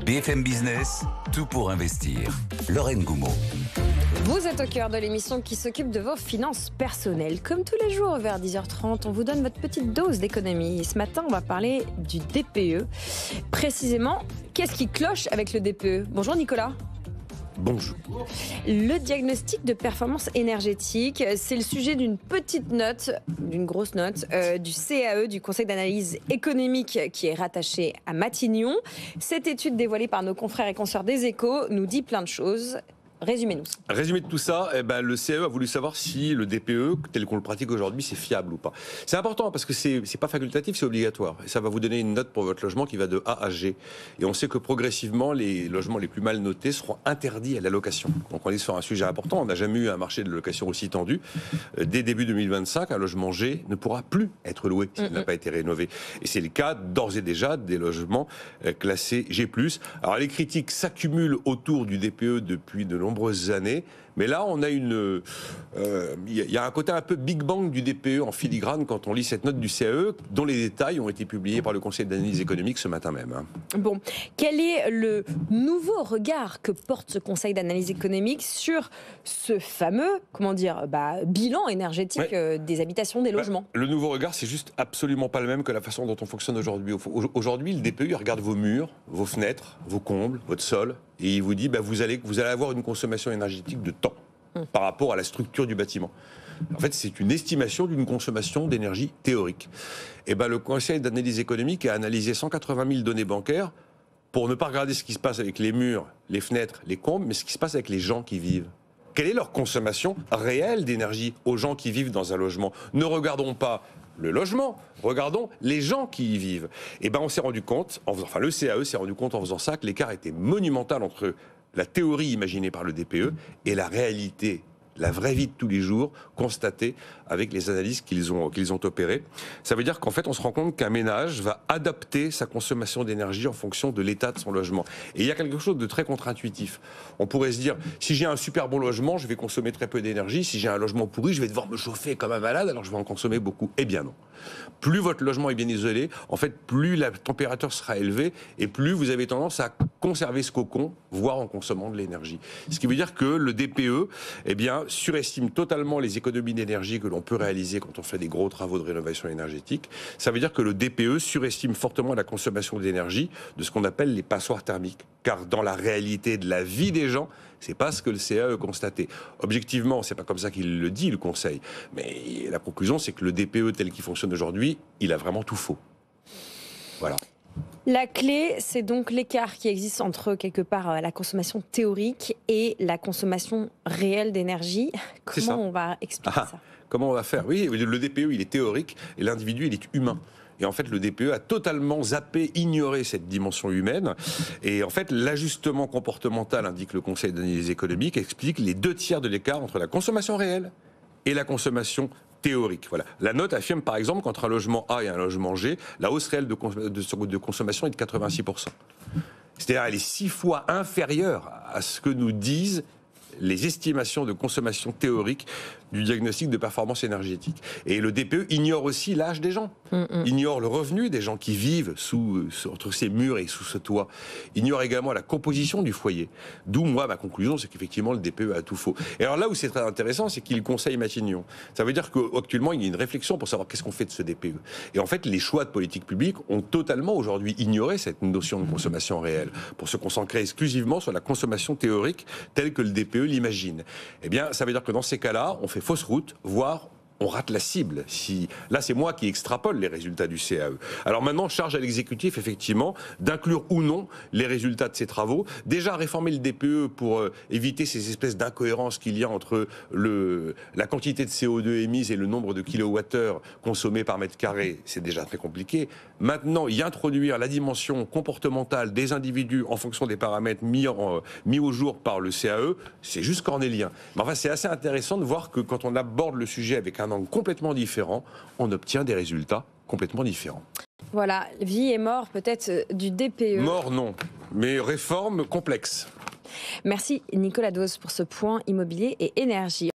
BFM Business, tout pour investir. Lorraine Goumeau. Vous êtes au cœur de l'émission qui s'occupe de vos finances personnelles. Comme tous les jours, vers 10h30, on vous donne votre petite dose d'économie. Et ce matin, on va parler du DPE. Précisément, qu'est-ce qui cloche avec le DPE? Bonjour Nicolas. Bonjour. Le diagnostic de performance énergétique, c'est le sujet d'une petite note, d'une grosse note, du CAE, du Conseil d'analyse économique, qui est rattaché à Matignon. Cette étude dévoilée par nos confrères et consoeurs des Échos nous dit plein de choses. Résumez-nous. Résumé de tout ça, le CAE a voulu savoir si le DPE, tel qu'on le pratique aujourd'hui, c'est fiable ou pas. C'est important parce que c'est pas facultatif, c'est obligatoire. Et ça va vous donner une note pour votre logement qui va de A à G. Et on sait que progressivement, les logements les plus mal notés seront interdits à la location. Donc on est sur un sujet important. On n'a jamais eu un marché de location aussi tendu. Dès début 2025, un logement G ne pourra plus être loué s'il n'a pas été rénové. Et c'est le cas d'ores et déjà des logements classés G+. Alors les critiques s'accumulent autour du DPE depuis de nombreuses années, mais là on a il y a un côté un peu Big Bang du DPE en filigrane quand on lit cette note du CAE, dont les détails ont été publiés par le Conseil d'analyse économique ce matin même. Bon, quel est le nouveau regard que porte ce Conseil d'analyse économique sur ce fameux, bilan énergétique des habitations, des logements? Le nouveau regard, c'est juste absolument pas le même que la façon dont on fonctionne aujourd'hui. Aujourd'hui, le DPE, il regarde vos murs, vos fenêtres, vos combles, votre sol, et il vous dit vous allez avoir une consommation énergétique de temps par rapport à la structure du bâtiment. En fait, c'est une estimation d'une consommation d'énergie théorique. Et le Conseil d'analyse économique a analysé 180 000 données bancaires pour ne pas regarder ce qui se passe avec les murs, les fenêtres, les combles, mais ce qui se passe avec les gens qui vivent. Quelle est leur consommation réelle d'énergie aux gens qui vivent dans un logement? Ne regardons pas le logement, regardons les gens qui y vivent. Et on s'est rendu compte, le CAE s'est rendu compte en faisant ça, que l'écart était monumental entre la théorie imaginée par le DPE et la réalité, la vraie vie de tous les jours, constatée avec les analyses qu'ils ont opérées. Ça veut dire qu'en fait, on se rend compte qu'un ménage va adapter sa consommation d'énergie en fonction de l'état de son logement. Et il y a quelque chose de très contre-intuitif. On pourrait se dire, si j'ai un super bon logement, je vais consommer très peu d'énergie. Si j'ai un logement pourri, je vais devoir me chauffer comme un malade, alors je vais en consommer beaucoup. Eh bien non. Plus votre logement est bien isolé, en fait, plus la température sera élevée et plus vous avez tendance à conserver ce cocon, voire en consommant de l'énergie. Ce qui veut dire que le DPE, surestime totalement les économies d'énergie que l'on peut réaliser quand on fait des gros travaux de rénovation énergétique. Ça veut dire que le DPE surestime fortement la consommation d'énergie de ce qu'on appelle les passoires thermiques. Car dans la réalité de la vie des gens, c'est pas ce que le CAE a constaté. Objectivement, c'est pas comme ça qu'il le dit, le Conseil. Mais la conclusion, c'est que le DPE tel qu'il fonctionne aujourd'hui, il a vraiment tout faux. Voilà. La clé, c'est donc l'écart qui existe entre, quelque part, la consommation théorique et la consommation réelle d'énergie. Comment on va expliquer ça? Comment on va faire? Oui, le DPE, il est théorique et l'individu, il est humain. Et en fait, le DPE a totalement zappé, ignoré cette dimension humaine. Et en fait, l'ajustement comportemental, indique le Conseil d'analyse économique, explique les 2/3 de l'écart entre la consommation réelle et la consommation théorique. Voilà. La note affirme par exemple qu'entre un logement A et un logement G, la hausse réelle de consommation est de 86%. C'est-à-dire qu'elle est 6 fois inférieure à ce que nous disent les estimations de consommation théorique du diagnostic de performance énergétique. Et le DPE ignore aussi l'âge des gens, ignore le revenu des gens qui vivent entre ces murs et sous ce toit, ignore également la composition du foyer. D'où, moi, ma conclusion, c'est qu'effectivement, le DPE a tout faux. Et alors là où c'est très intéressant, c'est qu'il conseille Matignon. Ça veut dire qu'actuellement, il y a une réflexion pour savoir qu'est-ce qu'on fait de ce DPE. Et en fait, les choix de politique publique ont totalement aujourd'hui ignoré cette notion de consommation réelle pour se concentrer exclusivement sur la consommation théorique telle que le DPE l'imagine. Eh bien, ça veut dire que dans ces cas-là, on fait fausse route, voire on rate la cible. Là, c'est moi qui extrapole les résultats du CAE. Alors maintenant, charge à l'exécutif, effectivement, d'inclure ou non les résultats de ces travaux. Déjà, réformer le DPE pour éviter ces espèces d'incohérences qu'il y a entre la quantité de CO2 émise et le nombre de kilowattheures consommés par mètre carré, c'est déjà très compliqué. Maintenant, y introduire la dimension comportementale des individus en fonction des paramètres mis au jour par le CAE, c'est juste cornélien. Mais enfin, c'est assez intéressant de voir que quand on aborde le sujet avec un angle complètement différent, on obtient des résultats complètement différents. Voilà, vie et mort peut-être du DPE. Mort non, mais réforme complexe. Merci Nicolas Dose pour ce point immobilier et énergie.